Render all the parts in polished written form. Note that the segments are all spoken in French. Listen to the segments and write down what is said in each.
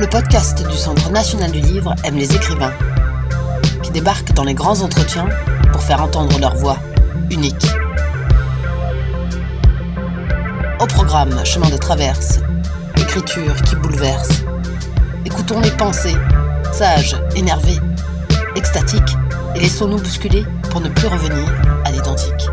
Le podcast du Centre national du livre aime les écrivains, qui débarquent dans les grands entretiens pour faire entendre leur voix unique. Au programme Chemin de traverse, écriture qui bouleverse. Écoutons les pensées, sages, énervées, extatiques, et laissons-nous bousculer pour ne plus revenir à l'identique.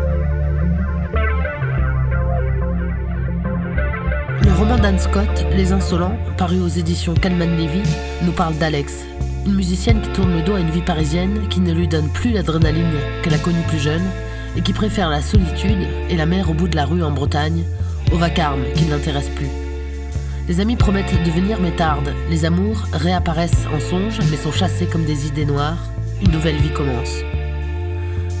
Le roman d'Anne Scott, Les Insolents, paru aux éditions Calman Levy, nous parle d'Alex, une musicienne qui tourne le dos à une vie parisienne qui ne lui donne plus l'adrénaline qu'elle a connue plus jeune et qui préfère la solitude et la mer au bout de la rue en Bretagne au vacarme qui ne l'intéresse plus. Les amis promettent de venir mais tardent, les amours réapparaissent en songe mais sont chassés comme des idées noires, une nouvelle vie commence.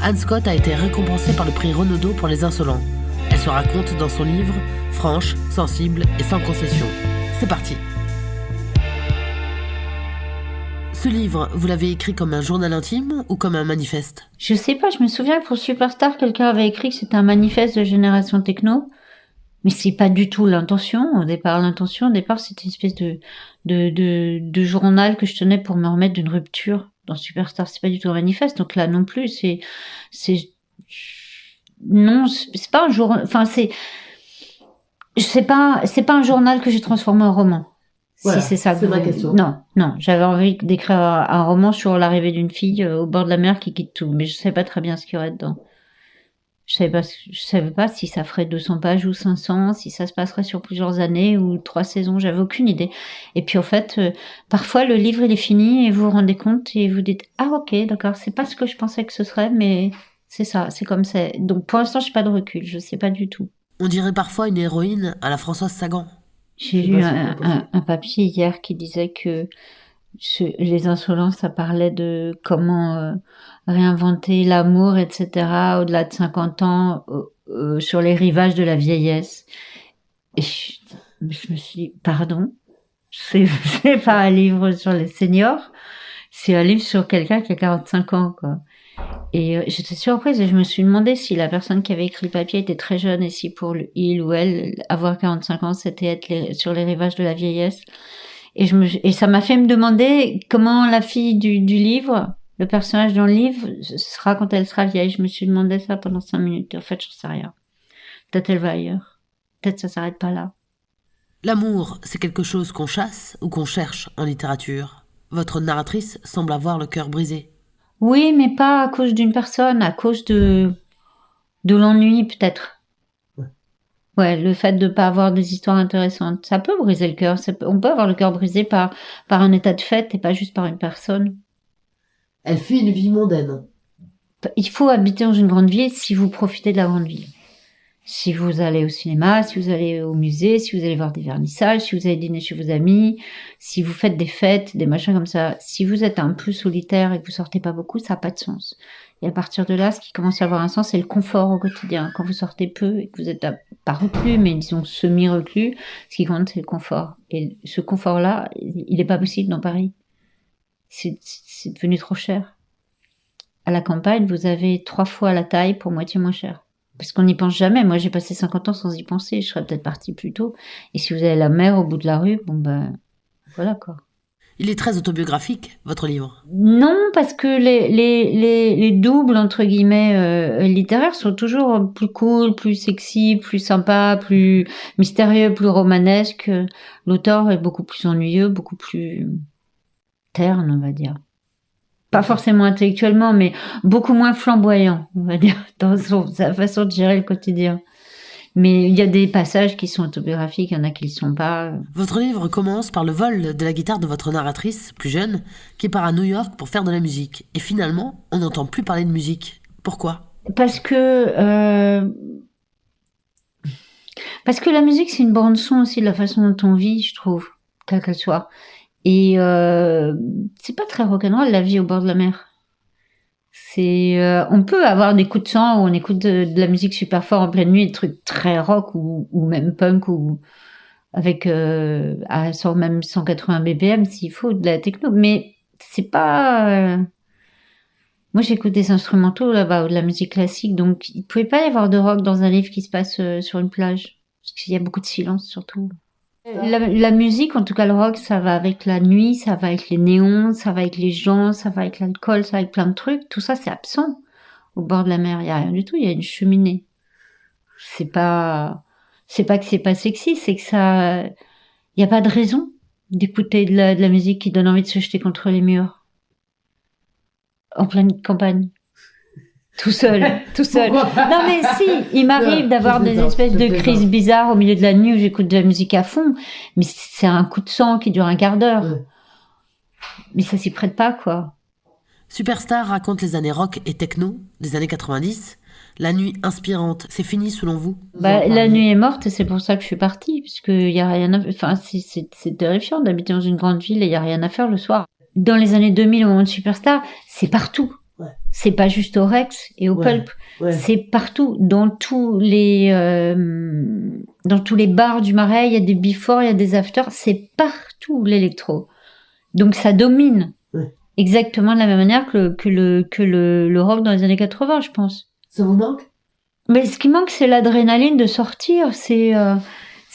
Anne Scott a été récompensée par le prix Renaudot pour Les Insolents. Elle se raconte dans son livre, franche, sensible et sans concession. C'est parti. Ce livre, vous l'avez écrit comme un journal intime ou comme un manifeste ? Je sais pas, je me souviens que pour Superstar, quelqu'un avait écrit que c'était un manifeste de Génération Techno. Mais c'est pas du tout l'intention. Au départ, c'était une espèce de journal que je tenais pour me remettre d'une rupture. Dans Superstar, c'est pas du tout un manifeste. Donc là non plus, non, c'est pas un journal, enfin c'est pas un journal que j'ai transformé en roman. Voilà, si c'est ça. C'est ma question. Non, j'avais envie d'écrire un roman sur l'arrivée d'une fille au bord de la mer qui quitte tout, mais je savais pas très bien ce qu'il y aurait dedans. Je savais pas si ça ferait 200 pages ou 500, si ça se passerait sur plusieurs années ou 3 saisons, j'avais aucune idée. Et puis en fait, parfois le livre il est fini et vous vous rendez compte et vous dites « Ah ok, d'accord, c'est pas ce que je pensais que ce serait, mais c'est ça, c'est comme ça. » Donc pour l'instant, j'ai pas de recul, je sais pas du tout. On dirait parfois une héroïne à la Françoise Sagan. J'ai lu un papier hier qui disait que Les Insolents, ça parlait de comment réinventer l'amour, etc., au-delà de 50 ans, sur les rivages de la vieillesse. Et je me suis dit, pardon, c'est pas un livre sur les seniors, c'est un livre sur quelqu'un qui a 45 ans, quoi. Et j'étais surprise et je me suis demandé si la personne qui avait écrit le papier était très jeune et si pour il ou elle, avoir 45 ans, c'était être sur les rivages de la vieillesse. Et ça m'a fait me demander comment la fille du livre, le personnage dans le livre, sera quand elle sera vieille. Je me suis demandé ça pendant 5 minutes. En fait, j'en sais rien. Peut-être elle va ailleurs. Peut-être ça s'arrête pas là. L'amour, c'est quelque chose qu'on chasse ou qu'on cherche en littérature. Votre narratrice semble avoir le cœur brisé. Oui, mais pas à cause d'une personne, à cause de l'ennui, peut-être. Ouais, le fait de pas avoir des histoires intéressantes. Ça peut briser le cœur. On peut avoir le cœur brisé par un état de fait et pas juste par une personne. Elle fuit une vie mondaine. Il faut habiter dans une grande ville si vous profitez de la grande ville. Si vous allez au cinéma, si vous allez au musée, si vous allez voir des vernissages, si vous allez dîner chez vos amis, si vous faites des fêtes, des machins comme ça. Si vous êtes un peu solitaire et que vous sortez pas beaucoup, ça n'a pas de sens. Et à partir de là, ce qui commence à avoir un sens, c'est le confort au quotidien. Quand vous sortez peu et que vous êtes pas reclus, mais disons semi-reclus, ce qui compte, c'est le confort. Et ce confort-là, il est pas possible dans Paris. C'est devenu trop cher. À la campagne, vous avez 3 fois la taille pour moitié moins cher. Parce qu'on n'y pense jamais. Moi, j'ai passé 50 ans sans y penser. Je serais peut-être partie plus tôt. Et si vous avez la mer au bout de la rue, voilà quoi. Il est très autobiographique, votre livre. Non, parce que les doubles, entre guillemets, littéraires sont toujours plus cool, plus sexy, plus sympa, plus mystérieux, plus romanesque. L'auteur est beaucoup plus ennuyeux, beaucoup plus terne, on va dire. Pas forcément intellectuellement, mais beaucoup moins flamboyant, on va dire, dans sa façon de gérer le quotidien. Mais il y a des passages qui sont autobiographiques, il y en a qui ne le sont pas. Votre livre commence par le vol de la guitare de votre narratrice, plus jeune, qui part à New York pour faire de la musique. Et finalement, on n'entend plus parler de musique. Pourquoi ? Parce que la musique, c'est une bande-son aussi de la façon dont on vit, je trouve, quelle qu'elle soit. Et c'est pas très rock'n'roll la vie au bord de la mer. On peut avoir des coups de sang où on écoute de la musique super fort en pleine nuit, des trucs très rock ou même punk ou avec à même 180 BPM s'il faut de la techno. Mais c'est pas. Moi, j'écoute des instrumentaux là-bas ou de la musique classique, donc il pouvait pas y avoir de rock dans un livre qui se passe sur une plage, parce qu'il y a beaucoup de silence surtout. La musique, en tout cas le rock, ça va avec la nuit, ça va avec les néons, ça va avec les gens, ça va avec l'alcool, ça va avec plein de trucs. Tout ça, c'est absent. Au bord de la mer, il y a rien du tout. Il y a une cheminée. C'est pas que c'est pas sexy, c'est que ça, il y a pas de raison d'écouter de la musique qui donne envie de se jeter contre les murs en pleine campagne. Tout seul. Non mais si, il m'arrive d'avoir des espèces de crises bizarres au milieu de la nuit où j'écoute de la musique à fond, mais c'est un coup de sang qui dure un quart d'heure. Ouais. Mais ça s'y prête pas, quoi. Superstar raconte les années rock et techno des années 90. La nuit inspirante, c'est fini selon vous? La nuit est morte et c'est pour ça que je suis partie, puisque y a rien enfin, c'est terrifiant d'habiter dans une grande ville et il y a rien à faire le soir. Dans les années 2000, au moment de Superstar, c'est partout. Ouais. C'est pas juste au Rex et au Pulp. Ouais. C'est partout. Dans tous les bars du Marais, il y a des before, il y a des after. C'est partout l'électro. Donc ça domine. Ouais. Exactement de la même manière que le rock dans les années 80, je pense. Ça vous manque? Mais ce qui manque, c'est l'adrénaline de sortir. C'est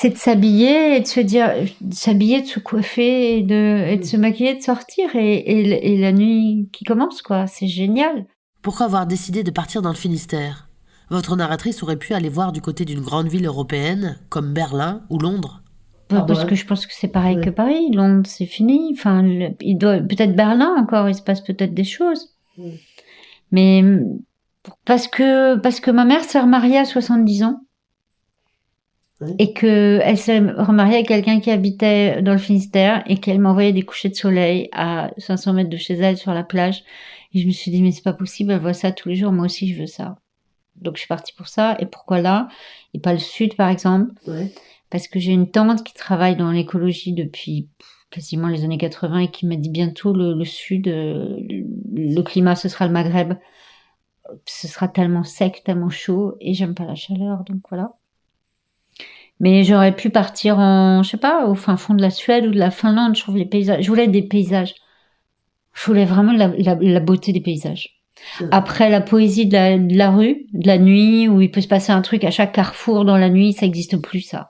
de s'habiller et de se dire, de s'habiller, de se coiffer et de se maquiller, de sortir et la nuit qui commence, quoi. C'est génial. Pourquoi avoir décidé de partir dans le Finistère? Votre narratrice aurait pu aller voir du côté d'une grande ville européenne, comme Berlin ou Londres. Parce que je pense que c'est pareil que Paris. Londres, c'est fini. Enfin, il doit, peut-être Berlin encore, il se passe peut-être des choses. Mais, parce que ma mère s'est remariée à 70 ans. Et que elle s'est remariée avec quelqu'un qui habitait dans le Finistère et qu'elle m'envoyait des couchers de soleil à 500 mètres de chez elle sur la plage. Et je me suis dit, mais c'est pas possible, elle voit ça tous les jours, moi aussi je veux ça. Donc je suis partie pour ça. Et pourquoi là? Et pas le sud, par exemple? Parce que j'ai une tante qui travaille dans l'écologie depuis quasiment les années 80 et qui m'a dit bientôt le sud, le climat, ce sera le Maghreb. Ce sera tellement sec, tellement chaud et j'aime pas la chaleur, donc voilà. Mais j'aurais pu partir je sais pas, au fin fond de la Suède ou de la Finlande. Je trouve les paysages. Je voulais des paysages. Je voulais vraiment la beauté des paysages. Après, la poésie de la rue, de la nuit, où il peut se passer un truc à chaque carrefour dans la nuit, ça existe plus, ça.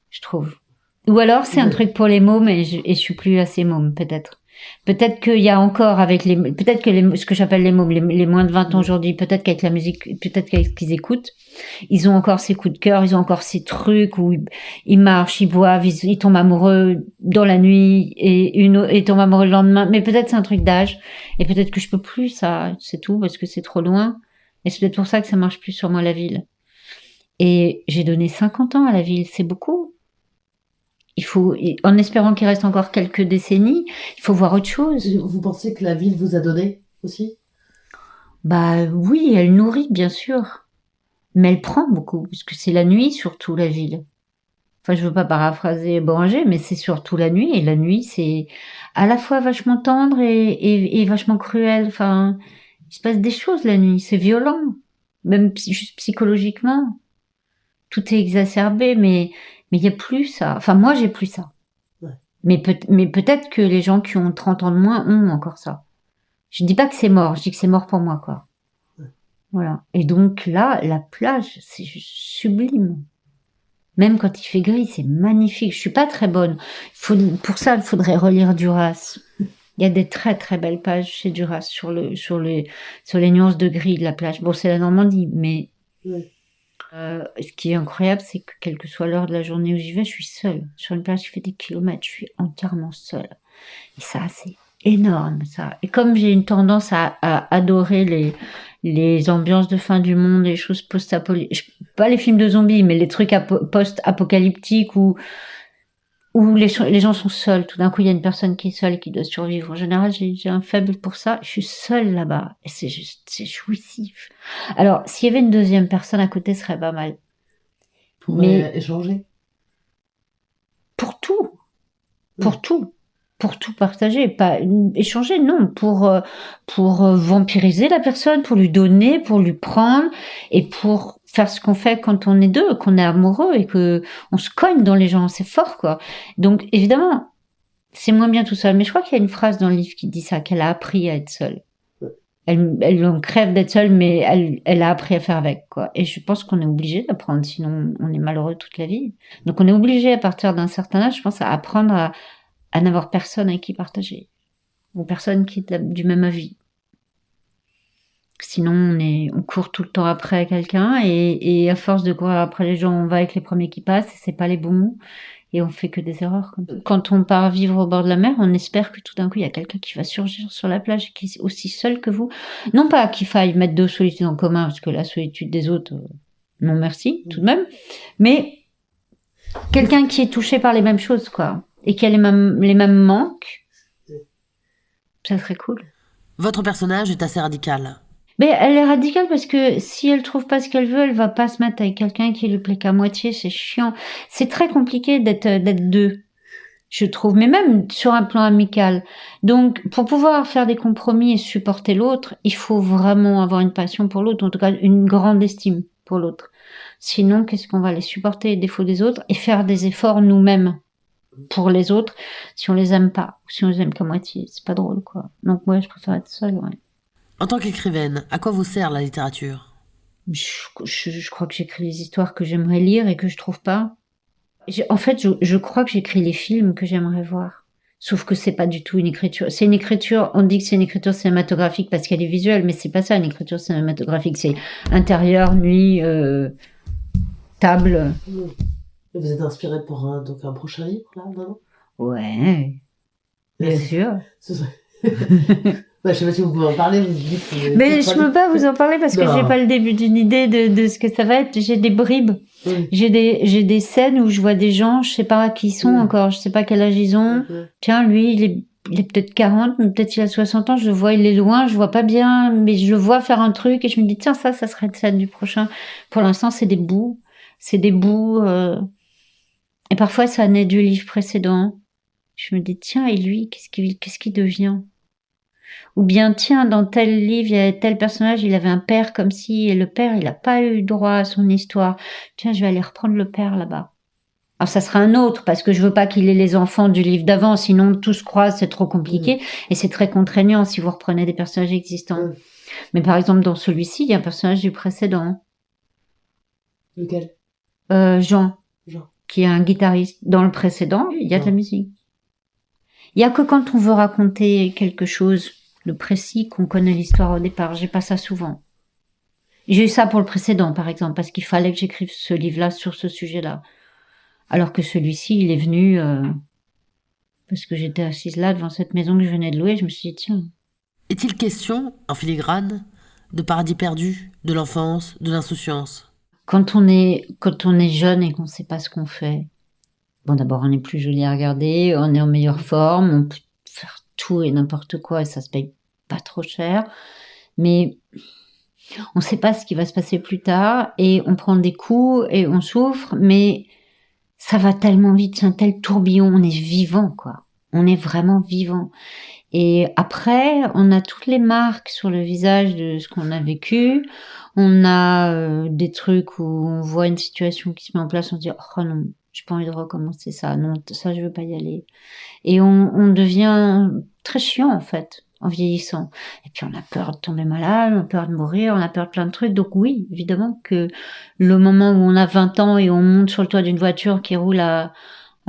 Je trouve. Ou alors, c'est un truc pour les mômes et je suis plus assez môme, peut-être. Peut-être qu'il y a encore peut-être que ce que j'appelle les mômes, les moins de 20 ans aujourd'hui, peut-être qu'avec la musique, peut-être qu'avec ce qu'ils écoutent, ils ont encore ces coups de cœur, ils ont encore ces trucs où ils marchent, ils boivent, ils tombent amoureux dans la nuit et tombent amoureux le lendemain. Mais peut-être c'est un truc d'âge et peut-être que je peux plus, ça, c'est tout, parce que c'est trop loin. Et c'est peut-être pour ça que ça marche plus sur moi, la ville. Et j'ai donné 50 ans à la ville, c'est beaucoup. Il faut, en espérant qu'il reste encore quelques décennies, il faut voir autre chose. Vous pensez que la ville vous a donné aussi? Oui, elle nourrit, bien sûr. Mais elle prend beaucoup, parce que c'est la nuit, surtout, la ville. Enfin, je veux pas paraphraser Boranger, mais c'est surtout la nuit. Et la nuit, c'est à la fois vachement tendre et vachement cruel. Enfin, il se passe des choses la nuit. C'est violent. Même juste psychologiquement. Tout est exacerbé, mais il y a plus ça. Enfin, moi, j'ai plus ça. Ouais. Mais peut-être que les gens qui ont 30 ans de moins ont encore ça. Je dis pas que c'est mort, je dis que c'est mort pour moi, quoi. Ouais. Voilà. Et donc là, la plage, c'est juste sublime. Même quand il fait gris, c'est magnifique. Je suis pas très bonne. Pour ça, il faudrait relire Duras. Il y a des très très belles pages chez Duras sur les nuances de gris de la plage. Bon, c'est la Normandie, mais ouais. Ce qui est incroyable, c'est que quelle que soit l'heure de la journée où j'y vais, je suis seule. Sur une plage qui fait des kilomètres, je suis entièrement seule. Et ça, c'est énorme, ça. Et comme j'ai une tendance à adorer les ambiances de fin du monde, les choses post-apocalyptiques, pas les films de zombies, mais les trucs post-apocalyptiques où les gens sont seuls. Tout d'un coup, il y a une personne qui est seule et qui doit survivre. En général, j'ai un faible pour ça. Je suis seule là-bas. Et c'est jouissif. Alors, s'il y avait une deuxième personne à côté, ce serait pas mal. Pour échanger? Pour tout. Pour tout. Pour tout partager. Pas échanger, non. Pour vampiriser la personne, pour lui donner, pour lui prendre et pour faire ce qu'on fait quand on est deux, qu'on est amoureux et que on se cogne dans les gens, c'est fort, quoi. Donc, évidemment, c'est moins bien tout seul. Mais je crois qu'il y a une phrase dans le livre qui dit ça, qu'elle a appris à être seule. elle en crève d'être seule, mais elle a appris à faire avec, quoi. Et je pense qu'on est obligé d'apprendre, sinon on est malheureux toute la vie. Donc on est obligé, à partir d'un certain âge, je pense, à apprendre à n'avoir personne avec qui partager. Ou personne qui est du même avis. Sinon, on court tout le temps après quelqu'un, et à force de courir après les gens, on va avec les premiers qui passent, et c'est pas les bons, et on fait que des erreurs. Quand on part vivre au bord de la mer, on espère que tout d'un coup, il y a quelqu'un qui va surgir sur la plage, qui est aussi seul que vous. Non pas qu'il faille mettre de solitude en commun, parce que la solitude des autres, non merci, tout de même, mais quelqu'un qui est touché par les mêmes choses, quoi, et qui a les mêmes manques, ça serait cool. Votre personnage est assez radical. Mais elle est radicale parce que si elle trouve pas ce qu'elle veut, elle va pas se mettre avec quelqu'un qui lui plaît qu'à moitié, c'est chiant. C'est très compliqué d'être deux, je trouve, mais même sur un plan amical. Donc, pour pouvoir faire des compromis et supporter l'autre, il faut vraiment avoir une passion pour l'autre, en tout cas une grande estime pour l'autre. Sinon, qu'est-ce qu'on va aller supporter les défauts des autres et faire des efforts nous-mêmes pour les autres si on les aime pas, ou si on les aime qu'à moitié? C'est pas drôle, quoi. Donc, moi, je préfère être seule, ouais. En tant qu'écrivaine, à quoi vous sert la littérature ? Je crois que j'écris les histoires que j'aimerais lire et que je trouve pas. En fait, je crois que j'écris les films que j'aimerais voir. Sauf que c'est pas du tout une écriture. C'est une écriture, on dit que c'est une écriture cinématographique parce qu'elle est visuelle, mais c'est pas ça une écriture cinématographique. C'est intérieur, nuit, table. Et vous êtes inspiré pour donc un prochain livre, là, non ? Ouais, bien sûr. Je sais pas si vous pouvez en parler, vous dites. Mais je peux pas vous en parler parce que j'ai pas le début d'une idée de ce que ça va être. J'ai des bribes. Oui. J'ai des scènes où je vois des gens, je sais pas qui ils sont encore, je sais pas quel âge ils ont. Tiens, lui, il est peut-être 40, mais peut-être il a 60 ans, je le vois, il est loin, je vois pas bien, mais je le vois faire un truc et je me dis, tiens, ça serait une scène du prochain. Pour l'instant, c'est des bouts. Et parfois, ça naît du livre précédent. Je me dis, tiens, et lui, qu'est-ce qu'il devient? Ou bien, tiens, dans tel livre, il y a tel personnage, il avait un père comme ci, et le père, il n'a pas eu droit à son histoire. Tiens, je vais aller reprendre le père là-bas. Alors, ça sera un autre, parce que je veux pas qu'il ait les enfants du livre d'avant, sinon tout se croise, c'est trop compliqué, et c'est très contraignant si vous reprenez des personnages existants. Mais par exemple, dans celui-ci, il y a un personnage du précédent. Lequel ? Jean, qui est un guitariste. Dans le précédent, il y a de la musique. Il y a que quand on veut raconter quelque chose, le précis, qu'on connaît l'histoire au départ. J'ai pas ça souvent. J'ai eu ça pour le précédent, par exemple, parce qu'il fallait que j'écrive ce livre-là sur ce sujet-là. Alors que celui-ci, il est venu parce que j'étais assise là devant cette maison que je venais de louer. Je me suis dit, tiens. Est-il question, en filigrane, de paradis perdu, de l'enfance, de l'insouciance ? Quand on est jeune et qu'on sait pas ce qu'on fait, bon, d'abord, on est plus joli à regarder, on est en meilleure forme, on peut faire tout et n'importe quoi et ça se paye pas trop cher. Mais on sait pas ce qui va se passer plus tard et on prend des coups et on souffre, mais ça va tellement vite, c'est un tel tourbillon, on est vivant, quoi. On est vraiment vivant. Et après, on a toutes les marques sur le visage de ce qu'on a vécu. On a des trucs où on voit une situation qui se met en place, on se dit « Oh non, j'ai pas envie de recommencer ça. Non, ça, je veux pas y aller. » Et on devient très chiant, en fait, en vieillissant. Et puis, on a peur de tomber malade, on a peur de mourir, on a peur de plein de trucs. Donc oui, évidemment que le moment où on a 20 ans et on monte sur le toit d'une voiture qui roule à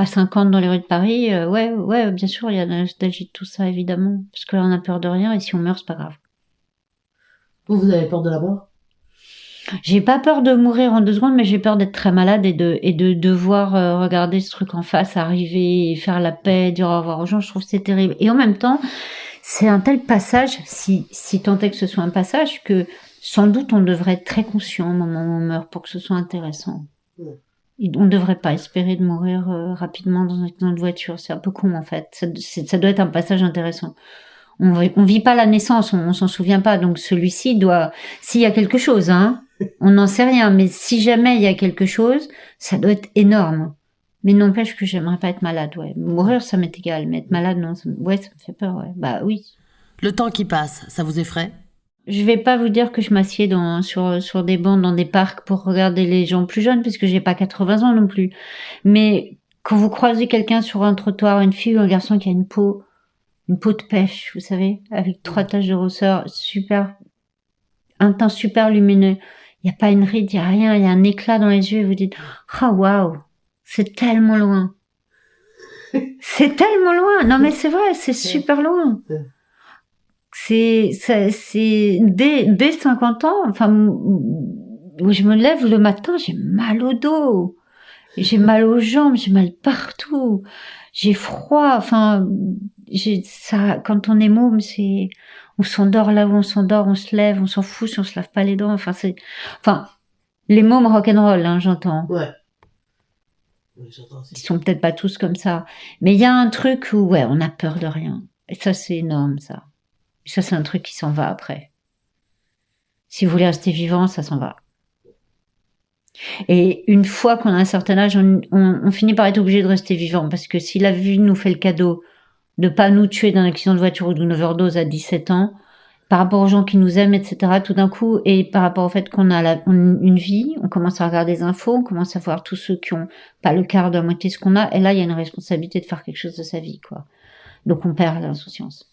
50 dans les rues de Paris, ouais, bien sûr, il y a la nostalgie de tout ça, évidemment. Parce que là, on a peur de rien et si on meurt, c'est pas grave. Vous avez peur de la mort ? J'ai pas peur de mourir en 2 secondes, mais j'ai peur d'être très malade et de devoir regarder ce truc en face arriver et faire la paix, dire au revoir aux gens. Je trouve que c'est terrible. Et en même temps, c'est un tel passage, si tant est que ce soit un passage, que sans doute on devrait être très conscient au moment où on meurt pour que ce soit intéressant. On ne devrait pas espérer de mourir rapidement dans une voiture. C'est un peu con, en fait. Ça doit être un passage intéressant. On vit pas la naissance, on s'en souvient pas. Donc celui-ci doit... S'il y a quelque chose, hein, on n'en sait rien. Mais si jamais il y a quelque chose, ça doit être énorme. Mais n'empêche que j'aimerais pas être malade, ouais. Mourir, ça m'est égal. Mais être malade, non. Ça me fait peur, ouais. Bah oui. Le temps qui passe, ça vous effraie ? Je vais pas vous dire que je m'assieds sur des bancs dans des parcs pour regarder les gens plus jeunes, puisque j'ai pas 80 ans non plus. Mais quand vous croisez quelqu'un sur un trottoir, une fille ou un garçon qui a une peau une peau de pêche, vous savez, avec 3 taches de rousseur, super, un teint super lumineux. Il n'y a pas une ride, il n'y a rien, il y a un éclat dans les yeux et vous dites, ah waouh, c'est tellement loin. C'est tellement loin. Non mais c'est vrai, c'est super loin. C'est dès 50 ans, enfin, où je me lève le matin, j'ai mal au dos, j'ai mal aux jambes, j'ai mal partout, j'ai froid, enfin, ça, quand on est môme, on s'endort là où on s'endort, on se lève, on s'en fout si on se lave pas les dents, enfin, les mômes rock'n'roll, hein, j'entends. Ouais. Oui, j'entends aussi. Ils sont peut-être pas tous comme ça. Mais il y a un truc où, ouais, on a peur de rien. Et ça, c'est énorme, ça. Et ça, c'est un truc qui s'en va après. Si vous voulez rester vivant, ça s'en va. Et une fois qu'on a un certain âge, on finit par être obligé de rester vivant. Parce que si la vie nous fait le cadeau de pas nous tuer d'un accident de voiture ou d'une overdose à 17 ans, par rapport aux gens qui nous aiment, etc., tout d'un coup, et par rapport au fait qu'on a une vie, on commence à regarder des infos, on commence à voir tous ceux qui ont pas le quart de la moitié de ce qu'on a, et là, il y a une responsabilité de faire quelque chose de sa vie, quoi. Donc, on perd l'insouciance.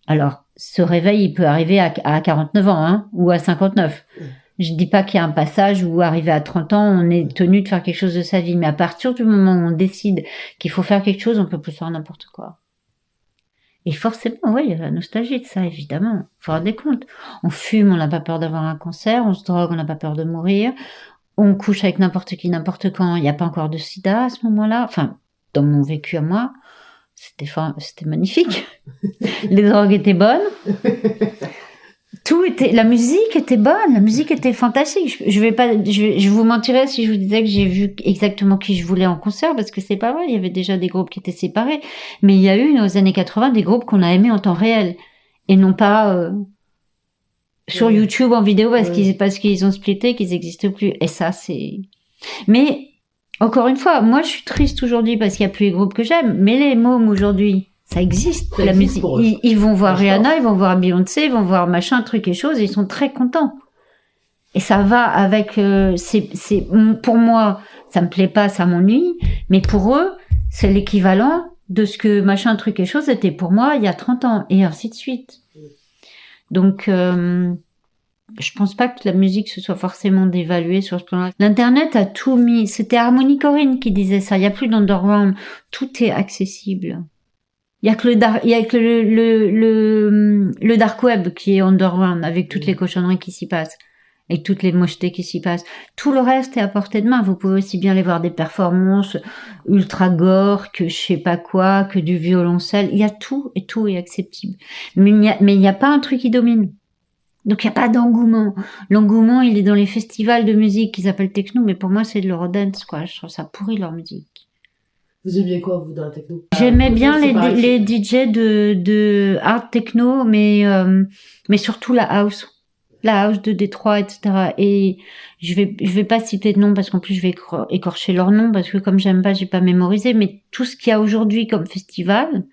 Alors, ce réveil, il peut arriver à 49 ans, hein, ou à 59. Je dis pas qu'il y a un passage où, arrivé à 30 ans, on est tenu de faire quelque chose de sa vie, mais à partir du moment où on décide qu'il faut faire quelque chose, on peut plus faire n'importe quoi. Et forcément, oui, il y a la nostalgie de ça, évidemment. Faut avoir des comptes. On fume, on n'a pas peur d'avoir un cancer, on se drogue, on n'a pas peur de mourir, on couche avec n'importe qui, n'importe quand, il n'y a pas encore de sida à ce moment-là. Enfin, dans mon vécu à moi, c'était magnifique. Les drogues étaient bonnes. La musique était bonne, la musique était fantastique. Je vous mentirais si je vous disais que j'ai vu exactement qui je voulais en concert, parce que c'est pas vrai, il y avait déjà des groupes qui étaient séparés, mais il y a eu, aux années 80, des groupes qu'on a aimés en temps réel, et non pas, sur YouTube en vidéo parce qu'ils ont splitté, qu'ils n'existent plus. Et ça, mais, encore une fois, moi, je suis triste aujourd'hui parce qu'il n'y a plus les groupes que j'aime, mais les mômes aujourd'hui, ça existe, la musique. Ils vont voir Rihanna, ils vont voir Beyoncé, ils vont voir machin, truc et chose, et ils sont très contents. Et ça va avec, pour moi, ça me plaît pas, ça m'ennuie, mais pour eux, c'est l'équivalent de ce que machin, truc et chose était pour moi il y a 30 ans, et ainsi de suite. Donc, je pense pas que la musique se soit forcément dévaluée sur ce plan-là. L'Internet a tout mis, c'était Harmony Korine qui disait ça, il y a plus d'underground, tout est accessible. Il y a que le dark web qui est underground, avec toutes les cochonneries qui s'y passent, avec toutes les mochetés qui s'y passent. Tout le reste est à portée de main. Vous pouvez aussi bien aller voir des performances ultra gore, que je sais pas quoi, que du violoncelle. Il y a tout, et tout est acceptable. Mais il n'y a pas un truc qui domine. Donc il n'y a pas d'engouement. L'engouement, il est dans les festivals de musique qui s'appellent techno, mais pour moi, c'est de l'eurodance, quoi. Je trouve ça pourri, leur musique. Vous aimiez quoi, vous, dans la techno? J'aimais bien les DJ de hard techno, mais surtout la house de Détroit, etc. Et je vais pas citer de nom parce qu'en plus je vais écorcher leur nom parce que comme j'aime pas, j'ai pas mémorisé, mais tout ce qu'il y a aujourd'hui comme festival,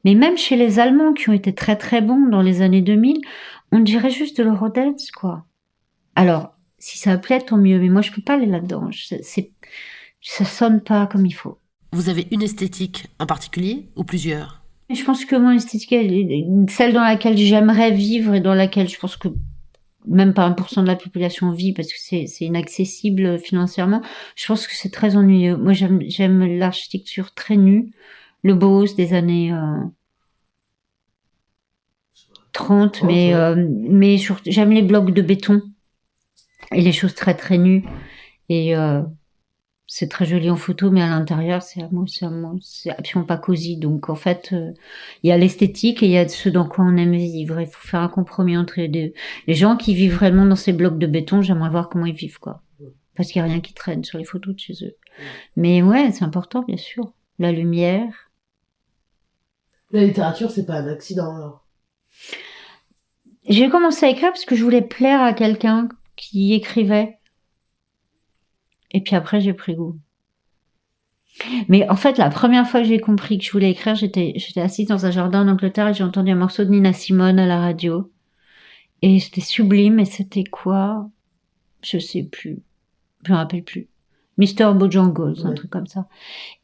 mais même chez les Allemands qui ont été très très bons dans les années 2000, on dirait juste de l'eurodance, quoi. Alors, si ça plaît, tant mieux, mais moi je peux pas aller là-dedans. Ça sonne pas comme il faut. Vous avez une esthétique en particulier ou plusieurs? Je pense que mon esthétique est celle dans laquelle j'aimerais vivre et dans laquelle je pense que même pas 1% de la population vit parce que c'est inaccessible financièrement. Je pense que c'est très ennuyeux. Moi, j'aime l'architecture très nue, le Bauhaus des années 30, mais surtout, j'aime les blocs de béton et les choses très très nues. Et c'est très joli en photo, mais à l'intérieur, c'est absolument pas cosy. Donc, en fait, il y a l'esthétique et il y a ce dans quoi on aime vivre. Il faut faire un compromis entre les deux. Les gens qui vivent réellement dans ces blocs de béton, j'aimerais voir comment ils vivent, quoi. Parce qu'il y a rien qui traîne sur les photos de chez eux. Mais ouais, c'est important, bien sûr. La lumière. La littérature, c'est pas un accident, alors? J'ai commencé à écrire parce que je voulais plaire à quelqu'un qui écrivait. Et puis après, j'ai pris goût. Mais en fait, la première fois que j'ai compris que je voulais écrire, j'étais assise dans un jardin en Angleterre et j'ai entendu un morceau de Nina Simone à la radio. Et c'était sublime. Et c'était quoi? Je sais plus. Je me rappelle plus. Mr. Bojangles, un truc comme ça.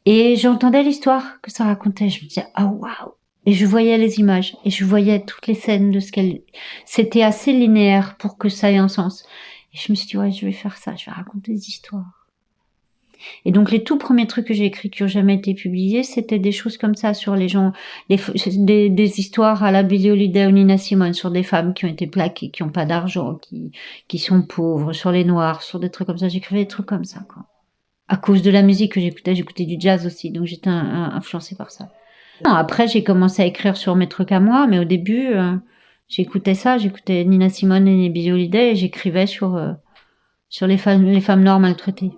Et j'entendais l'histoire que ça racontait. Je me disais, oh waouh, Et je voyais les images, et je voyais toutes les scènes de ce qu'elle... C'était assez linéaire pour que ça ait un sens. Et je me suis dit, ouais, je vais faire ça, je vais raconter des histoires. Et donc, les tout premiers trucs que j'ai écrits qui ont jamais été publiés, c'était des choses comme ça sur les gens, des histoires à la Billie Holiday ou Nina Simone, sur des femmes qui ont été plaquées, qui ont pas d'argent, qui sont pauvres, sur les noirs, sur des trucs comme ça. J'écrivais des trucs comme ça, quoi. À cause de la musique que j'écoutais du jazz aussi, donc j'étais influencée par ça. Non, après, j'ai commencé à écrire sur mes trucs à moi, mais au début, j'écoutais Nina Simone et Billie Holiday, et j'écrivais sur les femmes noires maltraitées.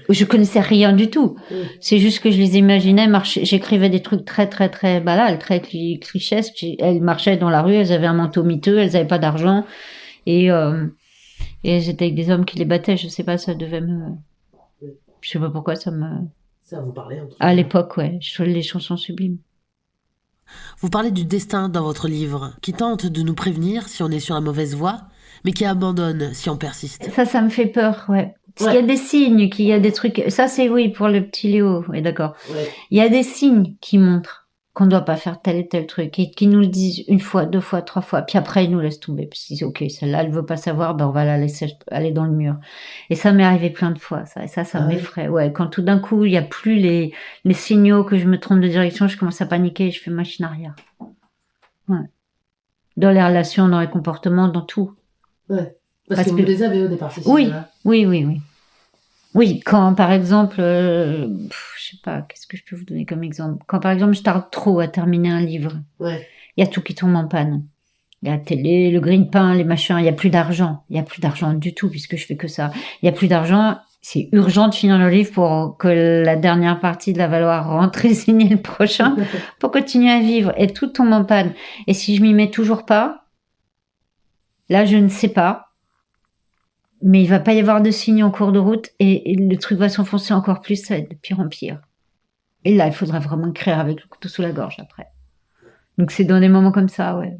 Je connaissais rien du tout. C'est juste que je les imaginais marcher. J'écrivais des trucs très, très, très banals, très clichésques. Elles marchaient dans la rue, elles avaient un manteau miteux, elles avaient pas d'argent, et elles étaient avec des hommes qui les battaient. Je sais pas, ça devait je sais pas pourquoi ça vous parlait, en tout cas. À l'époque, ouais. Je trouvais les chansons sublimes. Vous parlez du destin dans votre livre, qui tente de nous prévenir si on est sur la mauvaise voie, mais qui abandonne si on persiste. Ça me fait peur, ouais. Parce qu'il y a des signes, qu'il y a des trucs... Ça, c'est oui, pour le petit Léo, oui, d'accord. Ouais. Il y a des signes qui montrent qu'on ne doit pas faire tel et tel truc, et qui nous le disent une fois, deux fois, trois fois, puis après, ils nous laissent tomber. Puis ils disent, ok, celle-là, elle veut pas savoir, ben on va la laisser aller dans le mur. Et ça m'est arrivé plein de fois, ça. Et ça m'effraie. Ouais, quand tout d'un coup, il y a plus les signaux que je me trompe de direction, je commence à paniquer et je fais machine arrière. Ouais. Dans les relations, dans les comportements, dans tout. Ouais. Parce que vous les avez au départ, c'est ça. Oui. Oui, quand par exemple, je sais pas, qu'est-ce que je peux vous donner comme exemple? Quand par exemple je tarde trop à terminer un livre, il y a tout qui tombe en panne. Il y a la télé, le grille-pain, les machins, il y a plus d'argent. Il y a plus d'argent du tout puisque je fais que ça. Il y a plus d'argent, c'est urgent de finir le livre pour que la dernière partie de la Valoir rentre et signer le prochain pour continuer à vivre. Et tout tombe en panne. Et si je m'y mets toujours pas, là je ne sais pas. Mais il va pas y avoir de signes en cours de route et le truc va s'enfoncer encore plus, ça va être de pire en pire. Et là, il faudra vraiment écrire avec le couteau sous la gorge après. Donc c'est dans des moments comme ça, ouais.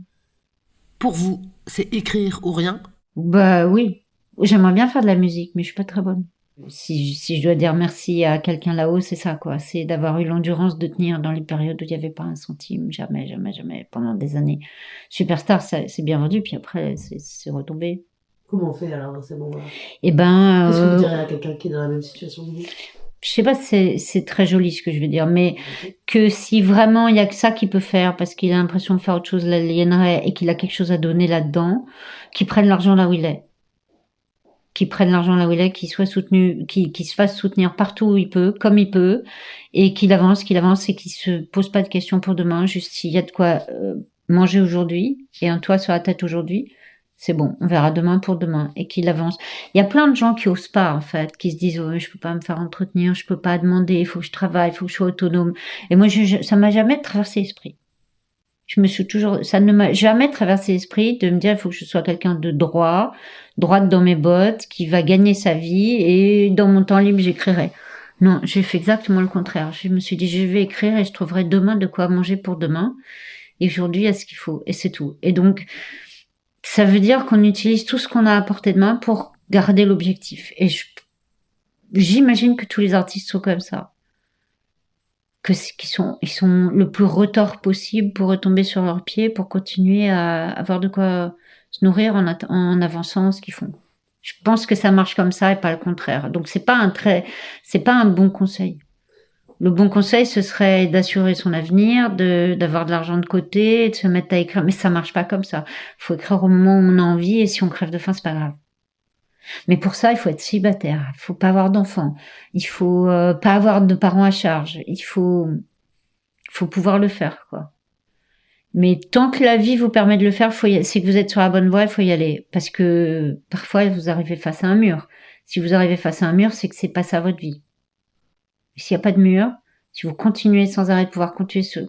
Pour vous, c'est écrire ou rien? Bah oui. J'aimerais bien faire de la musique, mais je suis pas très bonne. Si je dois dire merci à quelqu'un là-haut, c'est ça, quoi. C'est d'avoir eu l'endurance de tenir dans les périodes où il n'y avait pas un centime. Jamais, pendant des années. Superstar, c'est bien vendu, puis après, c'est retombé. Comment on fait alors dans ces moments-là? Eh ben... Qu'est-ce que vous direz à quelqu'un qui est dans la même situation que vous? Je sais pas si c'est très joli ce que je veux dire, mais que si vraiment il y a que ça qu'il peut faire parce qu'il a l'impression de faire autre chose l'aliénerait et qu'il a quelque chose à donner là-dedans, qu'il prenne l'argent là où il est. Qu'il soit soutenu, qu'il se fasse soutenir partout où il peut, comme il peut, et qu'il avance et qu'il se pose pas de questions pour demain, juste s'il y a de quoi manger aujourd'hui et un toit sur la tête aujourd'hui. C'est bon, on verra demain pour demain, et qu'il avance. Il y a plein de gens qui osent pas, en fait, qui se disent, oh, je peux pas me faire entretenir, je peux pas demander, il faut que je travaille, il faut que je sois autonome. Et moi, ça m'a jamais traversé l'esprit. Ça ne m'a jamais traversé l'esprit de me dire, il faut que je sois quelqu'un de droite dans mes bottes, qui va gagner sa vie, et dans mon temps libre, j'écrirai. Non, j'ai fait exactement le contraire. Je me suis dit, je vais écrire et je trouverai demain de quoi manger pour demain. Et aujourd'hui, il y a ce qu'il faut, et c'est tout. Et donc, ça veut dire qu'on utilise tout ce qu'on a à portée de main pour garder l'objectif. Et j'imagine que tous les artistes sont comme ça. Ils sont le plus retors possible pour retomber sur leurs pieds, pour continuer à avoir de quoi se nourrir en avançant ce qu'ils font. Je pense que ça marche comme ça et pas le contraire. Donc c'est pas un bon conseil. Le bon conseil, ce serait d'assurer son avenir, d'avoir de l'argent de côté, de se mettre à écrire. Mais ça marche pas comme ça. Faut écrire au moment où on a envie, et si on crève de faim, c'est pas grave. Mais pour ça, il faut être célibataire. Il faut pas avoir d'enfants. Il faut pas avoir de parents à charge. Il faut pouvoir le faire, quoi. Mais tant que la vie vous permet de le faire, c'est que vous êtes sur la bonne voie, il faut y aller. Parce que parfois, vous arrivez face à un mur. Si vous arrivez face à un mur, c'est que c'est pas ça votre vie. S'il n'y a pas de mur, si vous continuez sans arrêt de pouvoir compter sur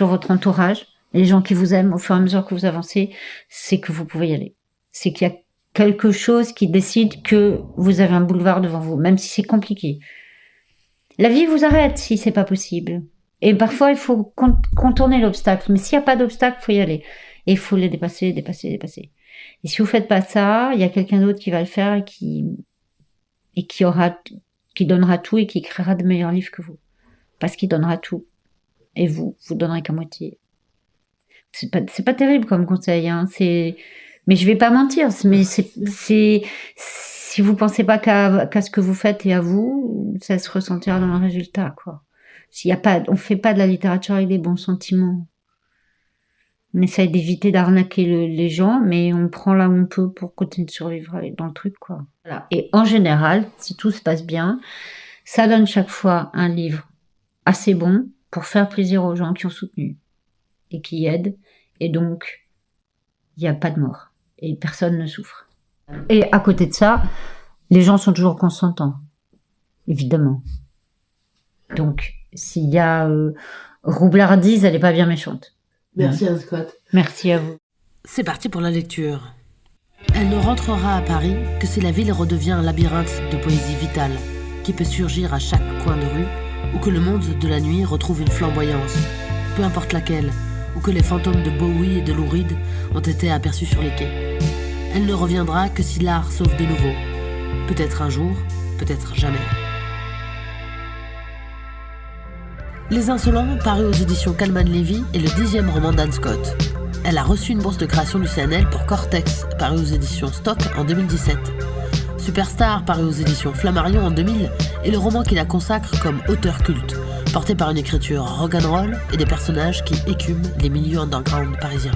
votre entourage, les gens qui vous aiment au fur et à mesure que vous avancez, c'est que vous pouvez y aller. C'est qu'il y a quelque chose qui décide que vous avez un boulevard devant vous, même si c'est compliqué. La vie vous arrête si c'est pas possible. Et parfois, il faut contourner l'obstacle. Mais s'il n'y a pas d'obstacle, il faut y aller. Et il faut les dépasser. Et si vous faites pas ça, il y a quelqu'un d'autre qui va le faire et qui donnera tout et qui écrira de meilleurs livres que vous. Parce qu'il donnera tout. et vous donnerez qu'à moitié. C'est pas terrible comme conseil, hein. Mais je vais pas mentir, mais si vous pensez pas qu'à ce que vous faites et à vous, ça se ressentira dans le résultat, quoi. On fait pas de la littérature avec des bons sentiments. On essaye d'éviter d'arnaquer les gens, mais on prend là où on peut pour continuer de survivre dans le truc, quoi. Voilà. Et en général, si tout se passe bien, ça donne chaque fois un livre assez bon pour faire plaisir aux gens qui ont soutenu et qui aident. Et donc, il n'y a pas de mort. Et personne ne souffre. Et à côté de ça, les gens sont toujours consentants. Évidemment. Donc, s'il y a roublardise, elle n'est pas bien méchante. Merci Anne Scott. Merci à vous. C'est parti pour la lecture. Elle ne rentrera à Paris que si la ville redevient un labyrinthe de poésie vitale, qui peut surgir à chaque coin de rue, ou que le monde de la nuit retrouve une flamboyance, peu importe laquelle, ou que les fantômes de Bowie et de Lou Reed ont été aperçus sur les quais. Elle ne reviendra que si l'art sauve de nouveau. Peut-être un jour, peut-être jamais. Les Insolents, paru aux éditions Calman Levy, est le 10e roman d'Anne Scott. Elle a reçu une bourse de création du CNL pour Cortex, paru aux éditions Stock en 2017. Superstar, paru aux éditions Flammarion en 2000, est le roman qui la consacre comme auteur culte, porté par une écriture rock'n'roll et des personnages qui écument les milieux underground parisiens.